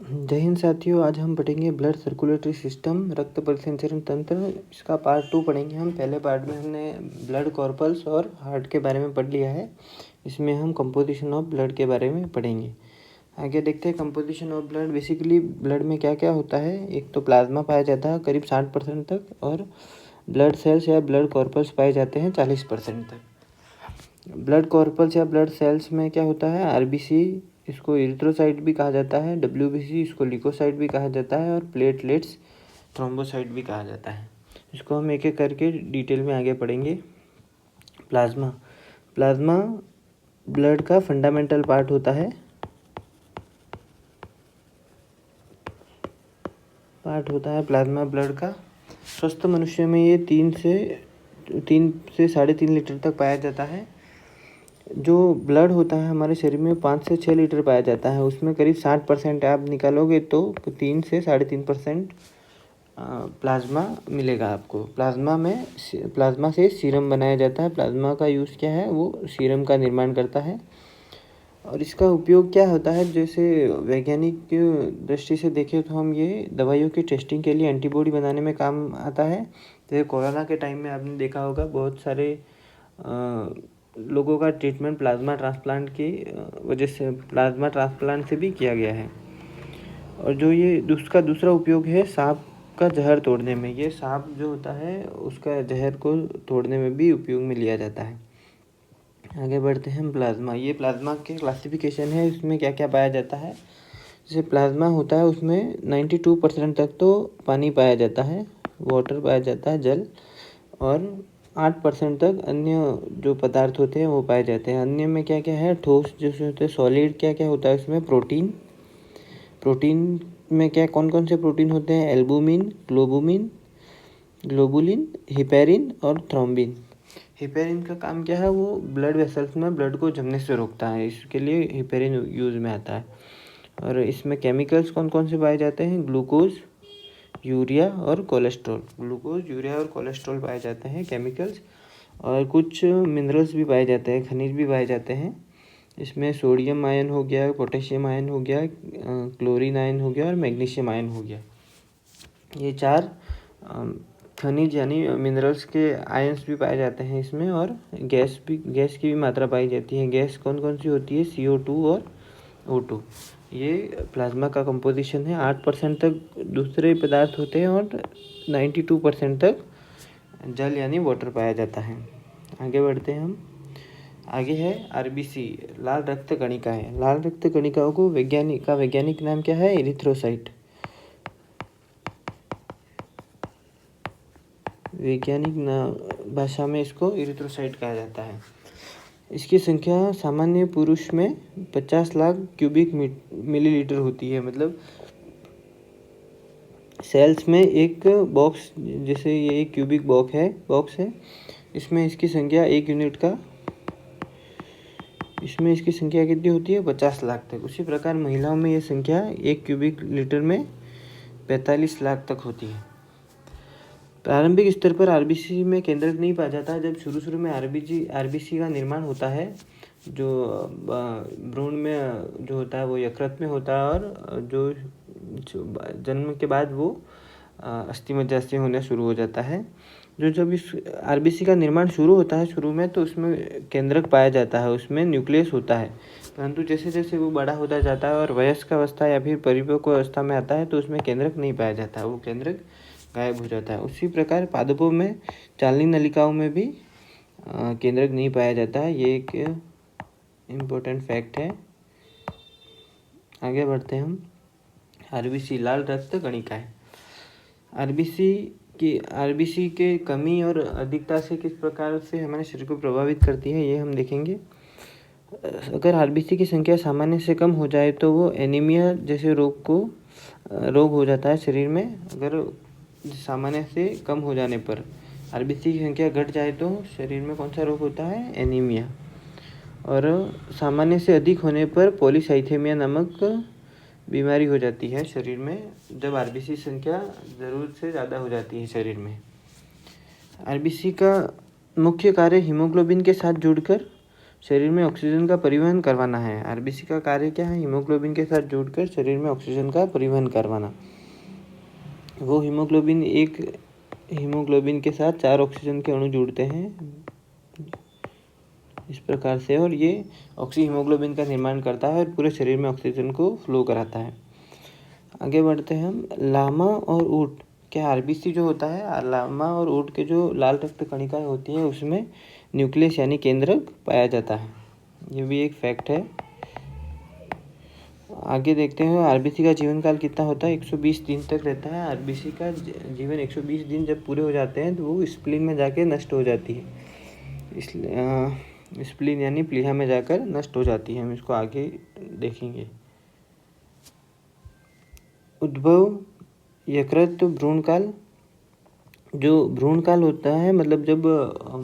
जय हिंद साथियों, आज हम पढ़ेंगे ब्लड सर्कुलेटरी सिस्टम, रक्त परिसंचरण तंत्र। इसका पार्ट 2 पढ़ेंगे हम। पहले पार्ट में हमने ब्लड कॉर्पल्स और हार्ट के बारे में पढ़ लिया है। इसमें हम कंपोजिशन ऑफ ब्लड के बारे में पढ़ेंगे। आगे देखते हैं composition of blood. Basically blood में क्या क्या होता है। एक तो प्लाज्मा पाया जाता है करीब 60% तक, और ब्लड सेल्स या ब्लड कॉर्पल्स पाए जाते हैं 40% तक। ब्लड कॉर्पल्स या ब्लड सेल्स में क्या होता है, आरबीसी, इसको इरिथ्रोसाइट भी कहा जाता है, डब्ल्यूबीसी इसको ल्यूकोसाइट भी कहा जाता है, और प्लेटलेट्स थ्रोम्बोसाइट भी कहा जाता है। इसको हम एक एक करके डिटेल में आगे पढ़ेंगे। प्लाज्मा प्लाज्मा ब्लड का फंडामेंटल पार्ट होता है। प्लाज्मा ब्लड का। स्वस्थ मनुष्य में ये 3 से 3.5 लीटर तक पाया जाता है। जो ब्लड होता है हमारे शरीर में 5 से 6 लीटर पाया जाता है। उसमें करीब 60% आप निकालोगे तो 3 से 3.5% प्लाज्मा मिलेगा आपको। प्लाज्मा से सीरम बनाया जाता है। प्लाज्मा का यूज़ क्या है, वो सीरम का निर्माण करता है। और इसका उपयोग क्या होता है, जैसे वैज्ञानिक दृष्टि से देखें तो हम ये दवाइयों की टेस्टिंग के लिए एंटीबॉडी बनाने में काम आता है। जैसे कोरोना के टाइम में आपने देखा होगा, बहुत सारे लोगों का ट्रीटमेंट प्लाज्मा ट्रांसप्लांट की वजह से, प्लाज्मा ट्रांसप्लांट से भी किया गया है। और जो ये उसका दूसरा उपयोग है सांप का जहर तोड़ने में। ये सांप जो होता है उसका जहर को तोड़ने में भी उपयोग में लिया जाता है। आगे बढ़ते हैं। प्लाज्मा, ये प्लाज्मा के क्लासिफिकेशन है, इसमें क्या क्या पाया जाता है। जैसे प्लाज्मा होता है उसमें 92% तक तो पानी पाया जाता है, वाटर पाया जाता है, जल, और 8% तक अन्य जो पदार्थ होते हैं वो पाए जाते हैं। अन्य में क्या क्या है, ठोस जैसे होते हैं, सॉलिड क्या क्या होता है उसमें, प्रोटीन में क्या कौन कौन से प्रोटीन होते हैं, एल्बुमिन, ग्लोबुलिन, हिपेरिन और थ्रोम्बिन। हिपेरिन का काम क्या है, वो ब्लड वेसल्स में ब्लड को जमने से रोकता है, इसके लिए हिपेरिन यूज़ में आता है। और इसमें केमिकल्स कौन कौन से पाए जाते हैं, ग्लूकोज, यूरिया और कोलेस्ट्रॉल पाए जाते हैं केमिकल्स। और कुछ मिनरल्स भी पाए जाते हैं, खनिज भी पाए जाते हैं। इसमें सोडियम आयन हो गया, पोटेशियम आयन हो गया, क्लोरीन आयन हो गया और मैग्नीशियम आयन हो गया। ये 4 खनिज यानी मिनरल्स के आयंस भी पाए जाते हैं इसमें। और गैस की भी मात्रा पाई जाती है। गैस कौन कौन सी होती है, CO2 और O2। ये प्लाज्मा का कंपोजिशन है। 8% तक दूसरे पदार्थ होते हैं और 92% तक जल यानी वाटर पाया जाता है। आगे बढ़ते हैं हम। आगे है आरबीसी, लाल रक्त कणिका है। लाल रक्त कणिकाओं को वैज्ञानिक नाम क्या है, इरिथ्रोसाइट। वैज्ञानिक भाषा में इसको इरिथ्रोसाइट कहा जाता है। इसकी संख्या सामान्य पुरुष में 50 लाख क्यूबिक मिलीलीटर होती है। मतलब सेल्स में एक बॉक्स, जैसे ये एक क्यूबिक बॉक्स है, इसमें इसकी संख्या 1 यूनिट का, इसमें इसकी संख्या कितनी होती है, 50 लाख तक। उसी प्रकार महिलाओं में ये संख्या 1 क्यूबिक लीटर में 45 लाख तक होती है। प्रारंभिक स्तर पर आरबीसी में केंद्रक नहीं पाया जाता। जब शुरू में आरबीसी का निर्माण होता है, जो भ्रूण में जो होता है वो यकृत में होता है, और जो जन्म के बाद वो अस्थिमज्जास्थि होना शुरू हो जाता है। जब इस आरबीसी का निर्माण शुरू होता है, शुरू में तो उसमें केंद्रक पाया जाता है, उसमें न्यूक्लियस होता है। परंतु जैसे जैसे वो बड़ा होता जाता है और वयस्क अवस्था या फिर परिपक्व अवस्था में आता है, तो उसमें केंद्रक नहीं पाया जाता, वो केंद्रक गायब हो जाता है। उसी प्रकार पादपों में, चालनी नलिकाओं में भी केंद्रक नहीं पाया जाता है। ये एक इम्पोर्टेंट फैक्ट है। आगे बढ़ते हैं हम। आरबीसी, लाल रक्त कणिकाएं। आरबीसी के कमी और अधिकता से किस प्रकार से हमारे शरीर को प्रभावित करती है, ये हम देखेंगे। अगर आरबीसी की संख्या सामान्य से कम हो जाए तो वो एनीमिया जैसे रोग हो जाता है शरीर में। अगर सामान्य से कम हो जाने पर आरबीसी की संख्या घट जाए तो शरीर में कौन सा रोग होता है, एनीमिया। और सामान्य से अधिक होने पर पॉलीसाइथेमिया नामक बीमारी हो जाती है शरीर में, जब आरबीसी संख्या ज़रूरत से ज़्यादा हो जाती है शरीर में। आरबीसी का मुख्य कार्य हीमोग्लोबिन के साथ जुड़कर शरीर में ऑक्सीजन का परिवहन करवाना है। आरबीसी का कार्य क्या है? हीमोग्लोबिन के साथ जुड़कर शरीर में ऑक्सीजन का परिवहन करवाना। वो हीमोग्लोबिन के साथ 4 ऑक्सीजन के अणु जुड़ते हैं इस प्रकार से, और ये हीमोग्लोबिन का निर्माण करता है और पूरे शरीर में ऑक्सीजन को फ्लो कराता है। आगे बढ़ते हैं हम। लामा और ऊँट। क्या आरबीसी जो होता है, लामा और ऊँट के जो लाल रक्त कणिकाएं होती है उसमें न्यूक्लियस यानी केंद्रक पाया जाता है। ये भी एक फैक्ट है। आगे देखते हैं आरबीसी का जीवन काल कितना होता है? 120 दिन तक रहता है। आरबीसी का जीवन 120 दिन जब पूरे हो जाते हैं तो वो स्प्लीन में जाके नष्ट हो जाती है। इसलिए स्प्लीन यानी प्लीहा में जाकर नष्ट हो जाती है। हम इसको आगे देखेंगे। उद्भव, यकृत, भ्रूणकाल। जो भ्रूणकाल होता है मतलब जब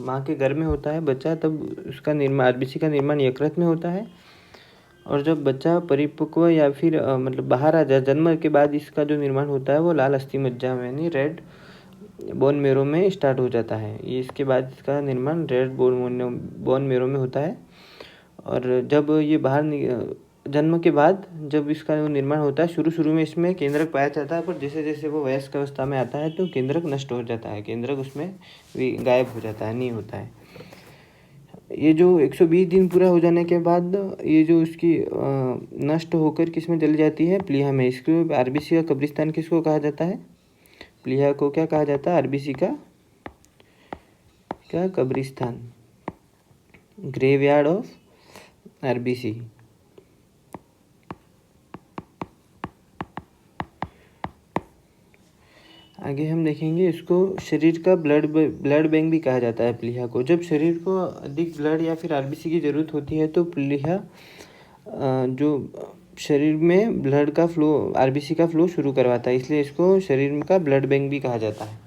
माँ के गर्भ में होता है बच्चा, तब उसका निर्माण, आरबीसी का निर्माण यकृत में होता है। और जब बच्चा परिपक्व या फिर मतलब बाहर आ जाए, जन्म के बाद इसका जो निर्माण होता है वो लाल अस्थि मज्जा में यानी रेड बोन मेरो में स्टार्ट हो जाता है। ये इसके बाद इसका निर्माण रेड बोन मेरो में होता है। और जब ये जन्म के बाद जब इसका निर्माण होता है, शुरू में इसमें केंद्रक पाया जाता है, पर जैसे जैसे वो वयस्क अवस्था में आता है तो केंद्रक नष्ट हो जाता है, केंद्रक उसमें गायब हो जाता है, नहीं होता है। ये जो 120 दिन पूरा हो जाने के बाद ये जो इसकी नष्ट होकर किस में चली जाती है? प्लीहा में। इसको आरबीसी का कब्रिस्तान किसको कहा जाता है? प्लीहा को क्या कहा जाता है? आरबीसी का कब्रिस्तान, ग्रेवयार्ड ऑफ आरबीसी। आगे हम देखेंगे इसको शरीर का ब्लड बैंक भी कहा जाता है प्लीहा को। जब शरीर को अधिक ब्लड या फिर आरबीसी की ज़रूरत होती है तो प्लीहा जो शरीर में ब्लड का फ्लो, आरबीसी का फ्लो शुरू करवाता है, इसलिए इसको शरीर का ब्लड बैंक भी कहा जाता है।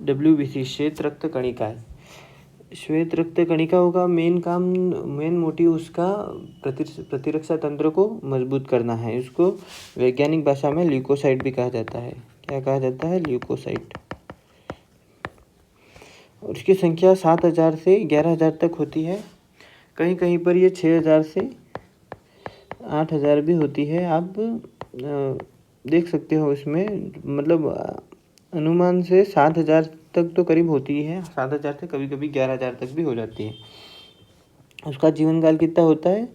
WBC, श्वेत रक्त कणिकाएं। श्वेत रक्त कणिकाओं का मेन मोटिव उसका प्रतिरक्षा तंत्र को मजबूत करना है। इसको वैज्ञानिक भाषा में ल्यूकोसाइट भी कहा जाता है। क्या कहा जाता है? ल्यूकोसाइट। और इसकी संख्या 7,000 से 11,000 तक होती है। कहीं कहीं पर ये 6,000 से 8,000 भी होती है। आप देख सकते हो इसमें, मतलब अनुमान से 7,000 तक तो करीब होती है, 7,000 से कभी कभी 11,000 तक भी हो जाती है। उसका जीवन काल कितना होता है?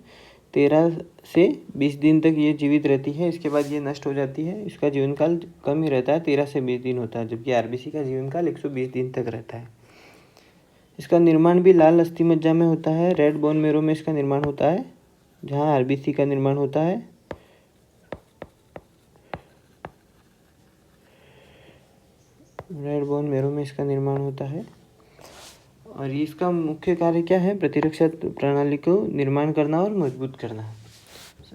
13 से 20 दिन तक ये जीवित रहती है, इसके बाद ये नष्ट हो जाती है। इसका जीवन काल कम ही रहता है, 13 से 20 दिन होता है, जबकि आरबीसी का जीवन काल 120 दिन तक रहता है। इसका निर्माण भी लाल अस्थि मज्जा में होता है। रेड बोन मेरो में इसका निर्माण होता है, जहाँ आरबीसी का निर्माण होता है। रेड बोन मेरो में इसका निर्माण होता है। और इसका मुख्य कार्य क्या है? प्रतिरक्षा प्रणाली को निर्माण करना और मजबूत करना।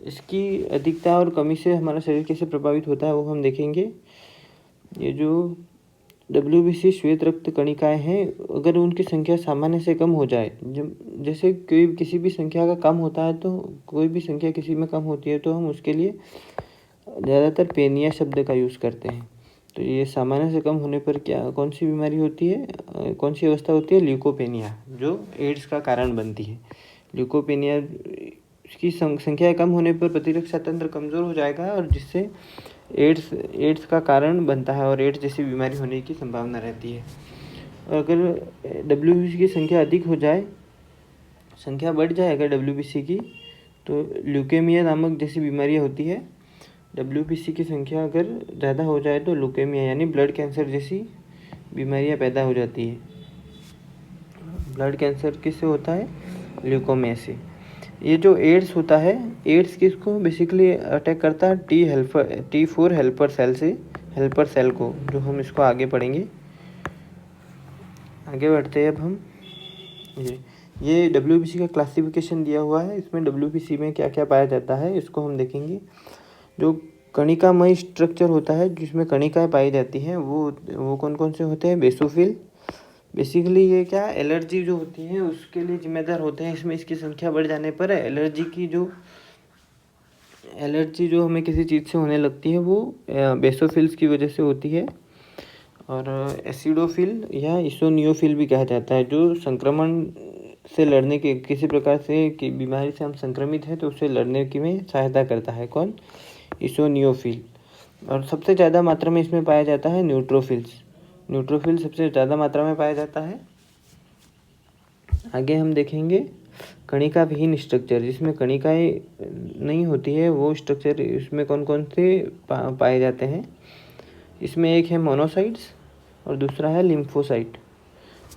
इसकी अधिकता और कमी से हमारा शरीर कैसे प्रभावित होता है वो हम देखेंगे। ये जो WBC श्वेत रक्त कणिकाएं हैं, अगर उनकी संख्या सामान्य से कम हो जाए, जैसे किसी भी संख्या का कम होता है, तो कोई भी संख्या किसी में कम होती है तो हम उसके लिए ज़्यादातर पेनिया शब्द का यूज़ करते हैं। तो ये सामान्य से कम होने पर कौन सी बीमारी होती है, कौन सी अवस्था होती है? ल्यूकोपेनिया, जो एड्स का कारण बनती है। ल्यूकोपेनिया की संख्या कम होने पर प्रतिरक्षा तंत्र कमज़ोर हो जाएगा और जिससे एड्स का कारण बनता है और एड्स जैसी बीमारी होने की संभावना रहती है। अगर WBC की संख्या अधिक हो जाए, संख्या बढ़ जाए अगर WBC की, तो ल्यूकेमिया नामक जैसी बीमारियाँ होती है। WBC की संख्या अगर ज़्यादा हो जाए तो ल्यूकेमिया यानी ब्लड कैंसर जैसी बीमारियाँ पैदा हो जाती है। ब्लड कैंसर किससे होता है? ल्यूकोमिया से। ये जो एड्स होता है, एड्स किसको बेसिकली अटैक करता है? T4 हेल्पर सेल को, जो हम इसको आगे पढ़ेंगे। आगे बढ़ते हैं अब हम। ये WBC का क्लासिफिकेशन दिया हुआ है, इसमें WBC में क्या क्या पाया जाता है इसको हम देखेंगे। जो कणिकामय स्ट्रक्चर होता है जिसमें कणिकाएं पाई जाती हैं, वो कौन कौन से होते हैं? बेसोफिल। बेसिकली ये क्या एलर्जी जो होती है उसके लिए जिम्मेदार होते हैं। इसमें इसकी संख्या बढ़ जाने पर एलर्जी जो हमें किसी चीज़ से होने लगती है वो बेसोफिल्स की वजह से होती है। और एसिडोफिल या इसोनियोफिल भी कहा जाता है, जो संक्रमण से लड़ने के किसी प्रकार से कि बीमारी से हम संक्रमित हैं तो उससे लड़ने की में सहायता करता है। कौन? इसोनियोफिल। और सबसे ज़्यादा मात्रा में इसमें पाया जाता है न्यूट्रोफिल्स। न्यूट्रोफिल सबसे ज़्यादा मात्रा में पाया जाता है। आगे हम देखेंगे कणिका विहीन स्ट्रक्चर, जिसमें कणिकाएँ नहीं होती है, वो स्ट्रक्चर इसमें कौन कौन से पाए जाते हैं। इसमें एक है मोनोसाइट्स और दूसरा है लिम्फोसाइट।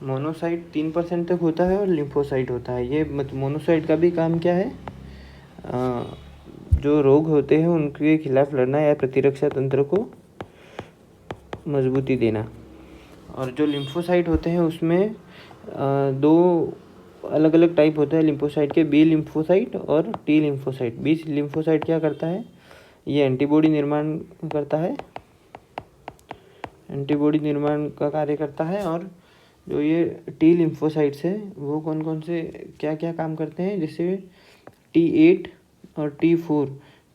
मोनोसाइट 3% तक होता है और लिम्फोसाइट होता है। ये मोनोसाइट का भी काम क्या है? जो रोग होते हैं उनके खिलाफ लड़ना या प्रतिरक्षा तंत्र को मजबूती देना। और जो लिम्फोसाइट होते हैं उसमें दो अलग अलग टाइप होते हैं लिम्फोसाइट के, बी लिम्फोसाइट और टी लिम्फोसाइट। बी लिम्फोसाइट क्या करता है? ये एंटीबॉडी निर्माण करता है, एंटीबॉडी निर्माण का कार्य करता है। और जो ये टी लिम्फोसाइट्स है वो कौन कौन से क्या क्या काम करते हैं, जैसे T8 और T4।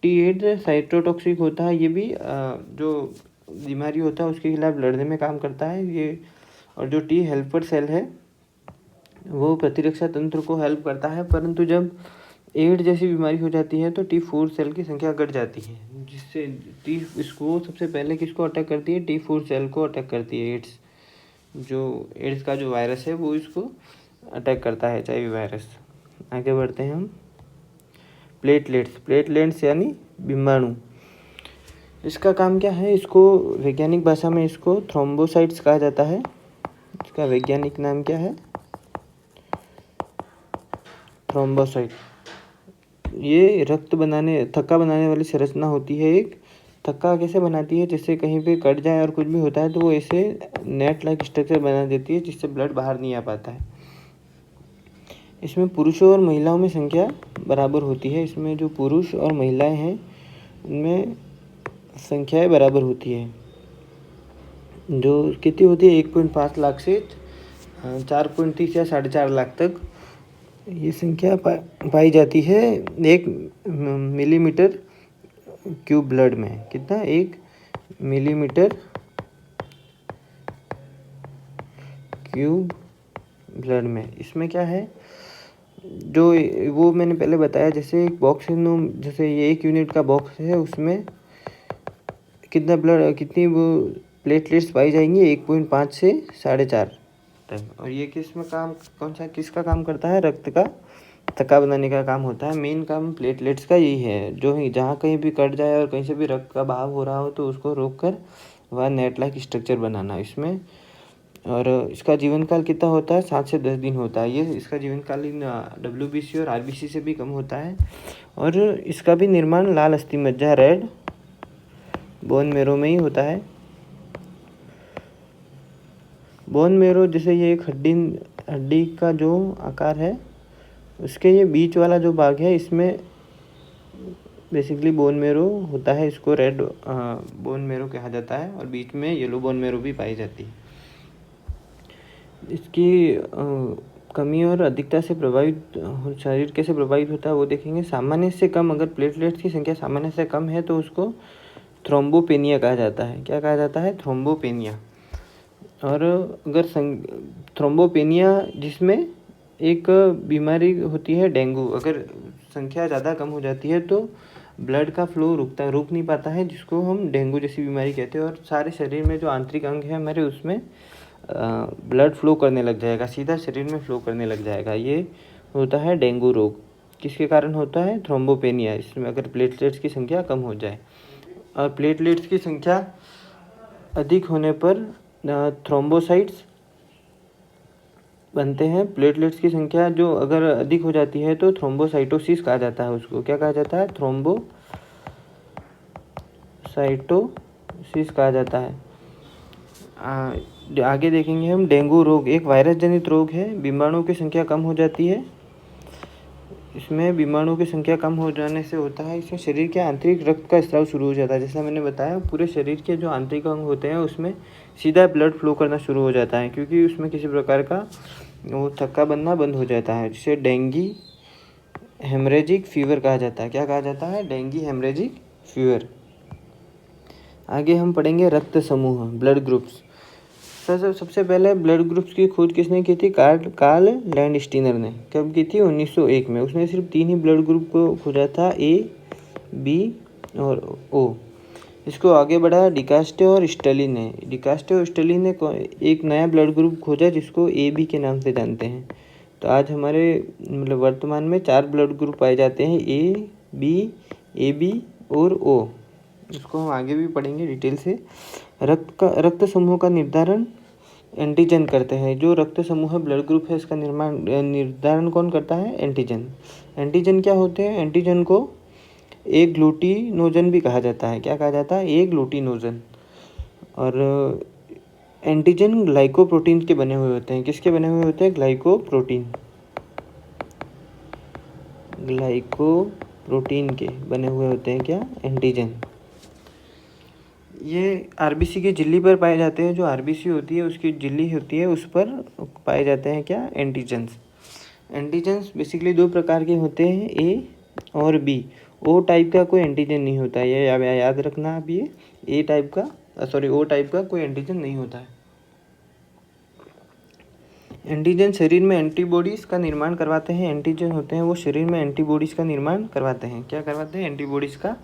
T8 साइटोटॉक्सिक होता है, ये भी जो बीमारी होता है उसके खिलाफ लड़ने में काम करता है ये। और जो T हेल्पर सेल है वो प्रतिरक्षा तंत्र को हेल्प करता है, परंतु जब एड्स जैसी बीमारी हो जाती है तो T4 सेल की संख्या घट जाती है, जिससे इसको सबसे पहले किसको अटैक करती है? T4 सेल को अटैक करती है। एड्स का जो वायरस है वो इसको अटैक करता है, HIV वायरस। आगे बढ़ते हैं हम। प्लेटलेट्स यानी बिम्बाणु, इसका काम क्या है? इसको वैज्ञानिक भाषा में इसको थ्रोम्बोसाइट्स कहा जाता है। इसका वैज्ञानिक नाम क्या है? थ्रोम्बोसाइट। ये थक्का बनाने वाली संरचना होती है। एक थक्का कैसे बनाती है? जैसे कहीं पे कट जाए और कुछ भी होता है तो वो ऐसे नेट लाइक स्ट्रक्चर बना देती है, जिससे ब्लड बाहर नहीं आ पाता है। इसमें पुरुषों और महिलाओं में संख्या बराबर होती है। इसमें जो पुरुष और महिलाएं हैं उनमें संख्याएं बराबर होती है। जो कितनी होती है? 1.5 लाख से 4.30 या 4.5 लाख तक ये संख्या पाई जाती है 1 मिलीमीटर क्यूब ब्लड में। कितना? 1 मिलीमीटर क्यूब ब्लड में। इसमें क्या है? जो वो मैंने पहले बताया, जैसे एक बॉक्स है, जैसे ये 1 यूनिट का बॉक्स है, उसमें कितनी वो प्लेटलेट्स पाई जाएंगी? 1.5 से 4.5 तक। और ये किसका काम करता है? रक्त का थक्का बनाने का काम होता है। मेन काम प्लेटलेट्स का यही है, जो ही जहाँ कहीं भी कट जाए और कहीं से भी रक्त का बहाव हो रहा हो तो उसको रोक कर वह नेट लाइक स्ट्रक्चर बनाना इसमें। और इसका जीवन काल कितना होता है? 7 से 10 दिन होता है। ये इसका जीवन काल WBC और RBC से भी कम होता है। और इसका भी निर्माण लाल अस्थि मज्जा, रेड बोन मेरो में ही होता है। बोन मेरो जैसे ये एक हड्डी का जो आकार है, उसके ये बीच वाला जो भाग है, इसमें बेसिकली बोन मेरो होता है। इसको रेड बोन मेरो कहा जाता है और बीच में येलो बोन मेरो भी पाई जाती है। इसकी कमी और अधिकता से प्रभावित शरीर कैसे प्रभावित होता है वो देखेंगे। सामान्य से कम, अगर प्लेटलेट्स की संख्या सामान्य से कम है तो उसको थ्रोम्बोपेनिया कहा जाता है। क्या कहा जाता है? थ्रोम्बोपेनिया। और अगर थ्रोम्बोपेनिया जिसमें एक बीमारी होती है डेंगू, अगर संख्या ज़्यादा कम हो जाती है तो ब्लड का फ्लो रुक नहीं पाता है, जिसको हम डेंगू जैसी बीमारी कहते हैं। और सारे शरीर में जो आंतरिक अंग है हमारे, उसमें ब्लड फ्लो करने लग जाएगा, सीधा शरीर में फ्लो करने लग जाएगा। ये होता है डेंगू रोग। किसके कारण होता है? थ्रोम्बोपेनिया। इसमें अगर प्लेटलेट्स की संख्या कम हो जाए, और प्लेटलेट्स की संख्या अधिक होने पर थ्रोम्बोसाइट्स बनते हैं। प्लेटलेट्स की संख्या जो अगर अधिक हो जाती है तो थ्रोम्बोसाइटोसिस कहा जाता है। उसको क्या कहा जाता है? थ्रोम्बोसाइटोसिस कहा जाता है। आगे देखेंगे हम डेंगू रोग। एक वायरस जनित रोग है, बीमाणुओं की संख्या कम हो जाती है। इसमें बीमाणुओं की संख्या कम हो जाने से होता है, इसमें शरीर के आंतरिक रक्त का स्राव शुरू हो जाता है। जैसा मैंने बताया, पूरे शरीर के जो आंतरिक अंग होते हैं उसमें सीधा ब्लड फ्लो करना शुरू हो जाता है, क्योंकि उसमें किसी प्रकार का वो थक्का बनना बंद हो जाता है, जिसे डेंगी हेमरेजिक फीवर कहा जाता है। क्या कहा जाता है? Dinghy haemorrhagic fever. आगे हम पढ़ेंगे रक्त समूह, ब्लड ग्रुप्स। सबसे पहले ब्लड ग्रुप्स की खोज किसने की थी? कार्ल लैंडस्टीनर ने। कब की थी? 1901 में। उसने सिर्फ 3 ही ब्लड ग्रुप को खोजा था, ए, बी और ओ। इसको आगे बढ़ाया डिकास्टे और स्टली ने। डिकास्टे और स्टली ने एक नया ब्लड ग्रुप खोजा जिसको ए बी के नाम से जानते हैं। तो आज हमारे मतलब वर्तमान में 4 ब्लड ग्रुप पाए जाते हैं, ए बी और ओ। इसको हम आगे भी पढ़ेंगे डिटेल से। रक्त समूह का निर्धारण एंटीजन करते हैं। जो रक्त समूह ब्लड ग्रुप है इसका निर्धारण कौन करता है? एंटीजन। एंटीजन क्या होते हैं? एंटीजन को एक ग्लूटिनोजन भी कहा जाता है। क्या कहा जाता है? एक ग्लूटिनोजन। और एंटीजन ग्लाइकोप्रोटीन के बने हुए होते हैं। किसके बने हुए होते हैं? ग्लाइकोप्रोटीन के बने हुए होते हैं क्या? एंटीजन। ये आरबीसी की झिल्ली पर पाए जाते हैं। जो आरबीसी होती है उसकी झिल्ली होती है उस पर पाए जाते हैं क्या? एंटीजन्स। एंटीजन्स बेसिकली 2 प्रकार के होते हैं, ए और बी। ओ टाइप का कोई एंटीजन नहीं होता है, ये याद रखना आप। ये ओ टाइप का कोई एंटीजन नहीं होता है। एंटीजन शरीर में एंटीबॉडीज़ का निर्माण करवाते हैं। एंटीजन होते हैं वो शरीर में एंटीबॉडीज़ का निर्माण करवाते हैं। क्या करवाते हैं? एंटीबॉडीज़ का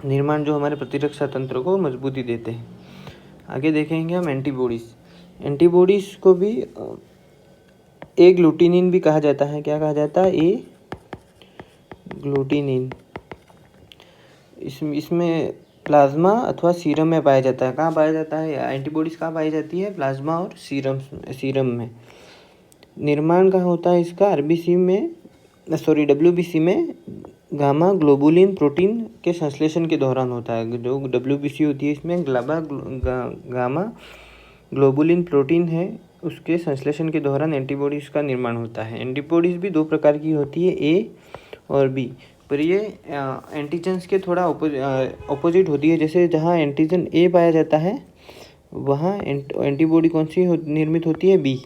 निर्माण, जो हमारे प्रतिरक्षा तंत्र को मजबूती देते हैं। आगे देखेंगे हम एंटीबॉडीज़ को भी ए ग्लूटिनिन भी कहा जाता है। क्या कहा जाता है? ए ग्लूटिनिन। इसमें प्लाज्मा अथवा सीरम में पाया जाता है। कहाँ पाया जाता है? एंटीबॉडीज़ कहाँ पाई जाती है? प्लाज्मा और सीरम में। निर्माण कहाँ होता है इसका? डब्ल्यूबीसी में गामा ग्लोबुलिन प्रोटीन के संश्लेषण के दौरान होता है। जो डब्ल्यूबीसी होती है इसमें गामा ग्लोबुलिन प्रोटीन है, उसके संश्लेषण के दौरान एंटीबॉडीज़ का निर्माण होता है। एंटीबॉडीज़ भी 2 प्रकार की होती है, ए और बी। पर ये एंटीजन्स के थोड़ा अपोजिट होती है। जैसे जहाँ एंटीजन ए पाया जाता है वहाँ एंटीबॉडी कौन सी निर्मित होती है? बी।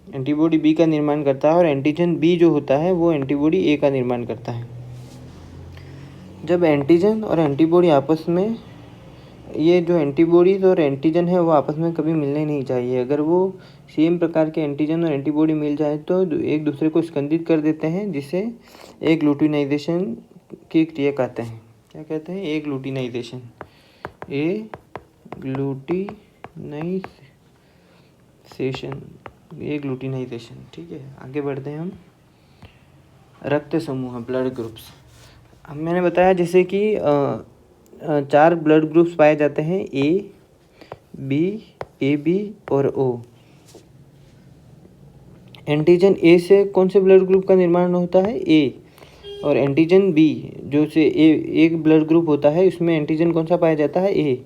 एंटीबॉडी बी का निर्माण करता है और एंटीजन बी जो होता है वो एंटीबॉडी ए का निर्माण करता है। जब एंटीजन और एंटीबॉडी आपस में, ये जो एंटीबॉडीज़ और एंटीजन है वो आपस में कभी मिलने नहीं चाहिए। अगर वो सेम प्रकार के एंटीजन और एंटीबॉडी मिल जाए तो एक दूसरे को स्कंदित कर देते हैं, जिसे एग्लूटिनाइजेशन की क्रिया कहते हैं। क्या कहते हैं? एग्लूटिनाइजेशन। एग्लूटिनाइजेशन। ठीक है, आगे बढ़ते हैं हम। रक्त समूह ब्लड ग्रुप्स। अब मैंने बताया जैसे कि 4 ब्लड ग्रुप्स पाए जाते हैं, ए बी और ओ। एंटीजन ए से कौन से ब्लड ग्रुप का निर्माण होता है? ए। और एंटीजन बी जो से एक ब्लड ग्रुप होता है उसमें एंटीजन कौन सा पाया जाता है? ए।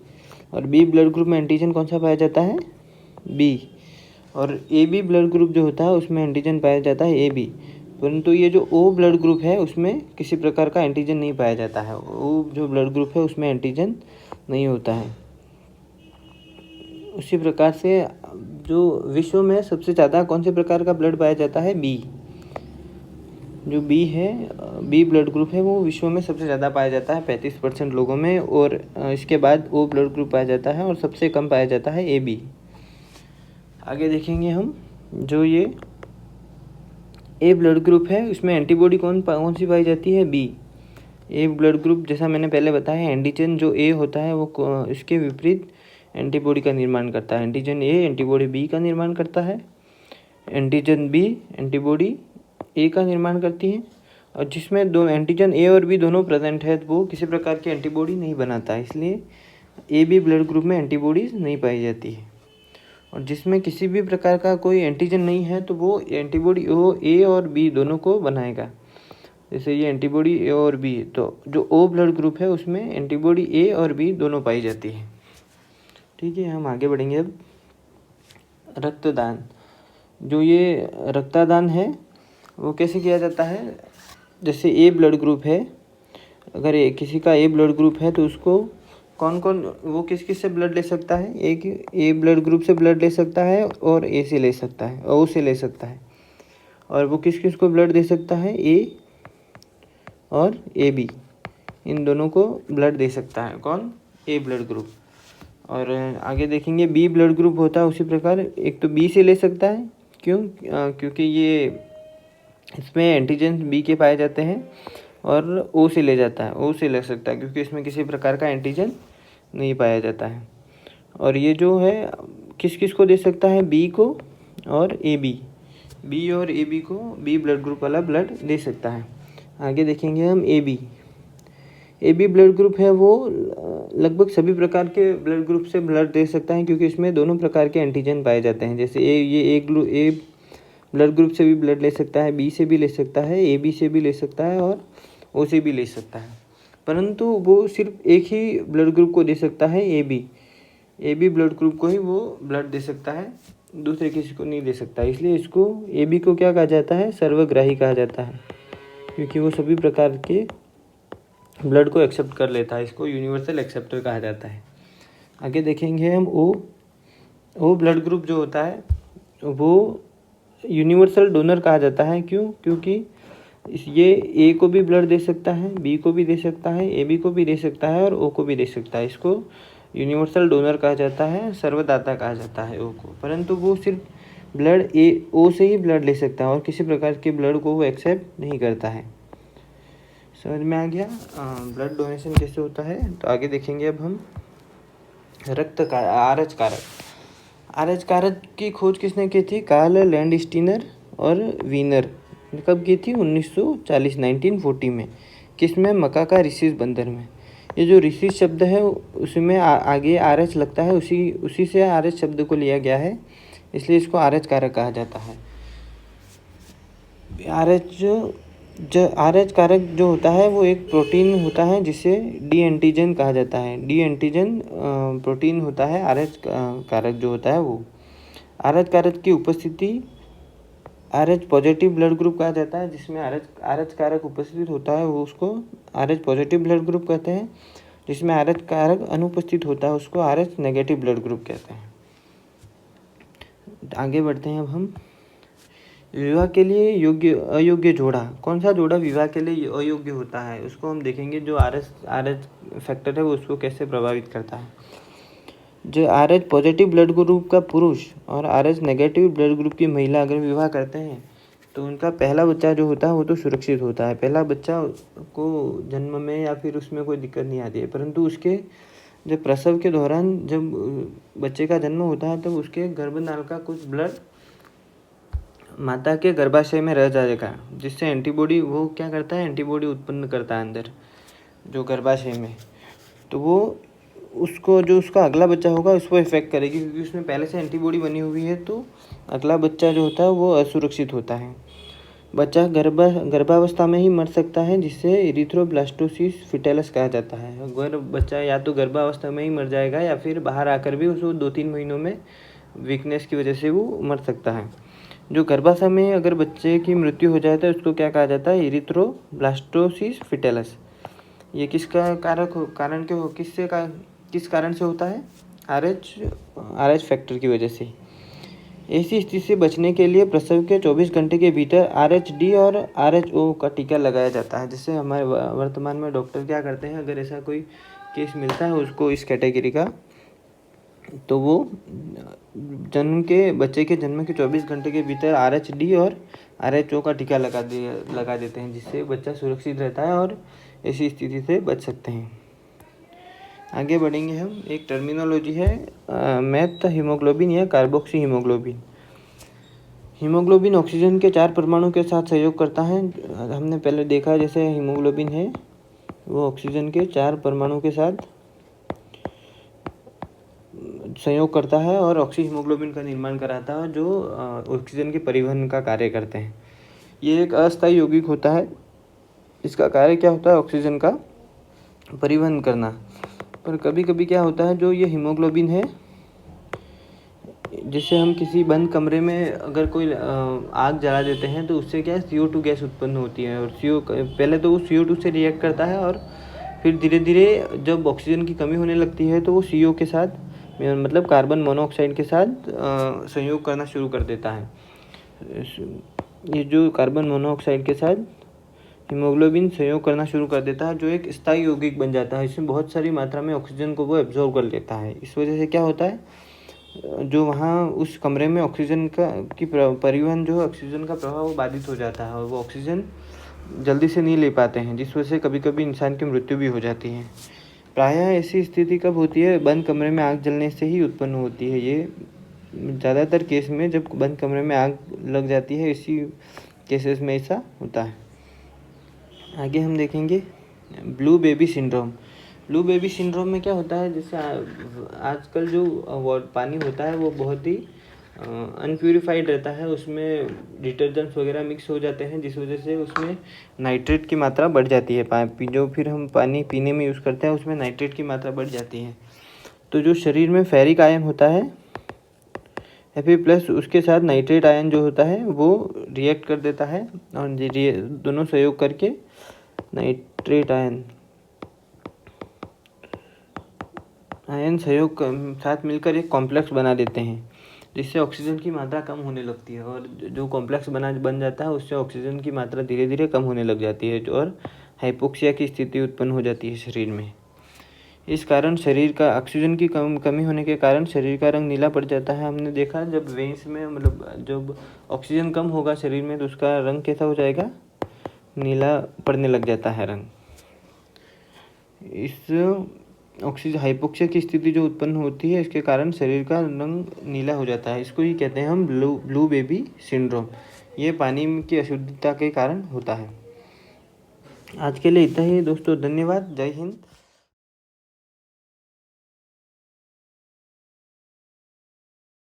और बी ब्लड ग्रुप में एंटीजन कौन सा पाया जाता है? बी। और ए बी ब्लड ग्रुप जो होता है उसमें एंटीजन पाया जाता है ए बी। परंतु ये जो ओ ब्लड ग्रुप है उसमें किसी प्रकार का एंटीजन नहीं पाया जाता है। ओ जो ब्लड ग्रुप है उसमें एंटीजन नहीं होता है। उसी प्रकार से जो विश्व में सबसे ज़्यादा कौन से प्रकार का ब्लड पाया जाता है? बी। जो बी है, बी ब्लड ग्रुप है वो विश्व में सबसे ज़्यादा पाया जाता है 35% लोगों में। और इसके बाद ओ ब्लड ग्रुप पाया जाता है और सबसे कम पाया जाता है ए बी। आगे देखेंगे हम, जो ये ए ब्लड ग्रुप है उसमें एंटीबॉडी कौन सी पाई जाती है? बी। ए ब्लड ग्रुप जैसा मैंने पहले बताया, एंटीजन जो ए होता है वो इसके विपरीत एंटीबॉडी का निर्माण करता है। एंटीजन ए एंटीबॉडी बी का निर्माण करता है, एंटीजन बी एंटीबॉडी ए का निर्माण करती है। और जिसमें 2 एंटीजन ए और बी दोनों प्रेजेंट है तो वो किसी प्रकार की एंटीबॉडी नहीं बनाता है, इसलिए ए बी ब्लड ग्रुप में एंटीबॉडीज़ नहीं पाई जाती है। और जिसमें किसी भी प्रकार का कोई एंटीजन नहीं है तो वो एंटीबॉडी ओ ए और बी दोनों को बनाएगा। जैसे ये एंटीबॉडी ए और बी, तो जो ओ ब्लड ग्रुप है उसमें एंटीबॉडी ए और बी दोनों पाई जाती है। ठीक है, हम आगे बढ़ेंगे अब। रक्तदान। जो ये रक्तदान है वो कैसे किया जाता है? जैसे ए ब्लड ग्रुप है, अगर किसी का ए ब्लड ग्रुप है तो उसको कौन वो किस से ब्लड ले सकता है? एक ए ब्लड ग्रुप से ब्लड ले सकता है और ए से ले सकता है, ओ से ले सकता है। और वो किस को ब्लड दे सकता है? ए और ए बी, इन दोनों को ब्लड दे सकता है। कौन? ए ब्लड ग्रुप। और आगे देखेंगे बी ब्लड ग्रुप होता है उसी प्रकार, एक तो बी से ले सकता है, क्यों? क्योंकि ये इसमें एंटीजन बी के पाए जाते हैं, और ओ से ले जाता है, ओ से ले सकता है क्योंकि इसमें किसी प्रकार का एंटीजन नहीं पाया जाता है। और ये जो है किस किस को दे सकता है? बी को और ए बी और ए बी को बी ब्लड ग्रुप वाला ब्लड दे सकता है। आगे देखेंगे हम ए बी ब्लड ग्रुप है, वो लगभग सभी प्रकार के ब्लड ग्रुप से ब्लड दे सकता है क्योंकि इसमें दोनों प्रकार के एंटीजन पाए जाते हैं। जैसे ए ब्लड ग्रुप से भी ब्लड ले सकता है, बी से भी ले सकता है, ए बी से भी ले सकता है और ओ से भी ले सकता है, परंतु वो सिर्फ एक ही ब्लड ग्रुप को दे सकता है, ए बी ब्लड ग्रुप को ही वो ब्लड दे सकता है, दूसरे किसी को नहीं दे सकता। इसलिए इसको ए बी को क्या कहा जाता है? सर्वग्राही कहा जाता है, क्योंकि वो सभी प्रकार के ब्लड को एक्सेप्ट कर लेता है। इसको यूनिवर्सल एक्सेप्टर कहा जाता है। आगे देखेंगे हम ओ ब्लड ग्रुप जो होता है वो यूनिवर्सल डोनर कहा जाता है। क्यों? क्योंकि ये ए को भी ब्लड दे सकता है, बी को भी दे सकता है, ए बी को भी दे सकता है और ओ को भी दे सकता है। इसको यूनिवर्सल डोनर कहा जाता है, सर्वदाता कहा जाता है ओ को। परंतु वो सिर्फ ब्लड ओ से ही ब्लड ले सकता है और किसी प्रकार के ब्लड को वो एक्सेप्ट नहीं करता है। समझ में आ गया ब्लड डोनेशन कैसे होता है? तो आगे देखेंगे अब हम आरएच कारक की खोज किसने की थी? कार्ल लैंडस्टीनर और वीनर। कब की थी? 1940 में। किस में? मकाका रिसीस बंदर में। ये जो रिसीस शब्द है उसमें आगे आरएच लगता है, उसी से आरएच शब्द को लिया गया है, इसलिए इसको आरएच कारक कहा जाता है। आरएच कारक जो होता है वो एक प्रोटीन होता है जिसे डी एंटीजन कहा जाता है। डी एंटीजन प्रोटीन होता है आरएच कारक जो होता है वो। आरएच कारक की उपस्थिति आरएच पॉजिटिव ब्लड ग्रुप कहा जाता है। जिसमें आरएच कारक उपस्थित होता है वो उसको आरएच पॉजिटिव ब्लड ग्रुप कहते हैं। जिसमें आरएच कारक अनुपस्थित होता है उसको आरएच नेगेटिव ब्लड ग्रुप कहते हैं। आगे बढ़ते हैं अब हम। विवाह के लिए योग्य अयोग्य जोड़ा, कौन सा जोड़ा विवाह के लिए अयोग्य होता है उसको हम देखेंगे। जो आरएच फैक्टर है वो उसको कैसे प्रभावित करता है। जो आरएच पॉजिटिव ब्लड ग्रुप का पुरुष और आरएच नेगेटिव ब्लड ग्रुप की महिला अगर विवाह करते हैं तो उनका पहला बच्चा जो होता है वो तो सुरक्षित होता है। पहला बच्चा को जन्म में या फिर उसमें कोई दिक्कत नहीं आती है, परंतु उसके जब प्रसव के दौरान जब बच्चे का जन्म होता है तब उसके गर्भनाल का कुछ ब्लड माता के गर्भाशय में रह जाएगा, जिससे एंटीबॉडी वो क्या करता है? एंटीबॉडी उत्पन्न करता है अंदर जो गर्भाशय में। तो वो उसको जो उसका अगला बच्चा होगा उसको इफेक्ट करेगी, क्योंकि उसमें पहले से एंटीबॉडी बनी हुई है। तो अगला बच्चा जो होता है वो असुरक्षित होता है। बच्चा गर्भावस्था में ही मर सकता है, जिससे इरिथ्रोब्लास्टोसिस फिटेलस कहा जाता है। अगर बच्चा या तो गर्भावस्था में ही मर जाएगा या फिर बाहर आकर भी उसको 2-3 महीनों में वीकनेस की वजह से वो मर सकता है। जो गर्भाशय में अगर बच्चे की मृत्यु हो जाए तो उसको क्या कहा जाता है? इरिथ्रोब्लास्टोसिस फिटेलस। ये किसका किस कारण से होता है? आरएच फैक्टर की वजह से। ऐसी स्थिति से बचने के लिए प्रसव के 24 घंटे के भीतर आरएचडी और आरएचओ का टीका लगाया जाता है। जैसे हमारे वर्तमान में डॉक्टर क्या करते हैं, अगर ऐसा कोई केस मिलता है उसको इस कैटेगरी का, तो वो बच्चे के जन्म के 24 घंटे के भीतर आरएचडी और आरएचओ का टीका लगा देते हैं, जिससे बच्चा सुरक्षित रहता है और ऐसी स्थिति से बच सकते हैं। आगे बढ़ेंगे हम। एक टर्मिनोलॉजी है मैथ हीमोग्लोबिन या कार्बोक्सी हीमोग्लोबिन। हीमोग्लोबिन ऑक्सीजन के 4 परमाणु के साथ सहयोग करता है। हमने पहले देखा जैसे हीमोग्लोबिन है वो ऑक्सीजन के 4 परमाणु के साथ संयोग करता है और ऑक्सी हीमोग्लोबिन का निर्माण कराता है, जो ऑक्सीजन के परिवहन का कार्य करते हैं। ये एक अस्थायी यौगिक होता है। इसका कार्य क्या होता है? ऑक्सीजन का परिवहन करना। पर कभी कभी क्या होता है, जो ये हीमोग्लोबिन है, जिसे हम किसी बंद कमरे में अगर कोई आग जला देते हैं तो उससे क्या है? CO2 गैस उत्पन्न होती है। और पहले तो वो CO2 से रिएक्ट करता है और फिर धीरे धीरे जब ऑक्सीजन की कमी होने लगती है तो वो CO के साथ मतलब कार्बन मोनोऑक्साइड के साथ संयोग करना शुरू कर देता है। ये जो कार्बन मोनोऑक्साइड के साथ हीमोग्लोबिन सहयोग करना शुरू कर देता है, जो एक स्थायी यौगिक बन जाता है। इसमें बहुत सारी मात्रा में ऑक्सीजन को वो एब्जॉर्ब कर लेता है। इस वजह से क्या होता है, जो वहाँ उस कमरे में ऑक्सीजन का की परिवहन जो है, ऑक्सीजन का प्रवाह वो बाधित हो जाता है और वो ऑक्सीजन जल्दी से नहीं ले पाते हैं, जिस वजह से कभी कभी इंसान की मृत्यु भी हो जाती है। प्रायः ऐसी स्थिति कब होती है, बंद कमरे में आग जलने से ही उत्पन्न होती है। ये ज़्यादातर केस में जब बंद कमरे में आग लग जाती है, इसी केसेस में ऐसा होता है। आगे हम देखेंगे blue baby syndrome. Blue baby syndrome में क्या होता है, जैसे आजकल जो पानी होता है वो बहुत ही अनप्यूरिफाइड रहता है, उसमें डिटर्जेंट्स वगैरह मिक्स हो जाते हैं, जिस वजह से उसमें नाइट्रेट की मात्रा बढ़ जाती है। जो फिर हम पानी पीने में यूज़ करते हैं उसमें नाइट्रेट की मात्रा बढ़ जाती है। तो जो शरीर में फेरिक आयन होता है Fe+, उसके साथ नाइट्रेट आयन जो होता है वो रिएक्ट कर देता है और दोनों सहयोग करके नाइट्रेट आयन सहयोग साथ मिलकर एक कॉम्प्लेक्स बना देते हैं, जिससे ऑक्सीजन की मात्रा कम होने लगती है। और जो कॉम्प्लेक्स बन जाता है उससे ऑक्सीजन की मात्रा धीरे धीरे कम होने लग जाती है और हाइपोक्सिया की स्थिति उत्पन्न हो जाती है शरीर में। इस कारण शरीर का ऑक्सीजन की कमी होने के कारण शरीर का रंग नीला पड़ जाता है। हमने देखा जब वेन्स में मतलब जब ऑक्सीजन कम होगा शरीर में तो उसका रंग कैसा हो जाएगा, नीला पड़ने लग जाता है रंग। इस ऑक्सीजन हाइपोक्सिया की स्थिति जो उत्पन्न होती है, इसके कारण शरीर का रंग नीला हो जाता है। इसको ही कहते हैं हम ब्लू बेबी सिंड्रोम। ये पानी की अशुद्धता के कारण होता है। आज के लिए इतना ही दोस्तों, धन्यवाद, जय हिंद।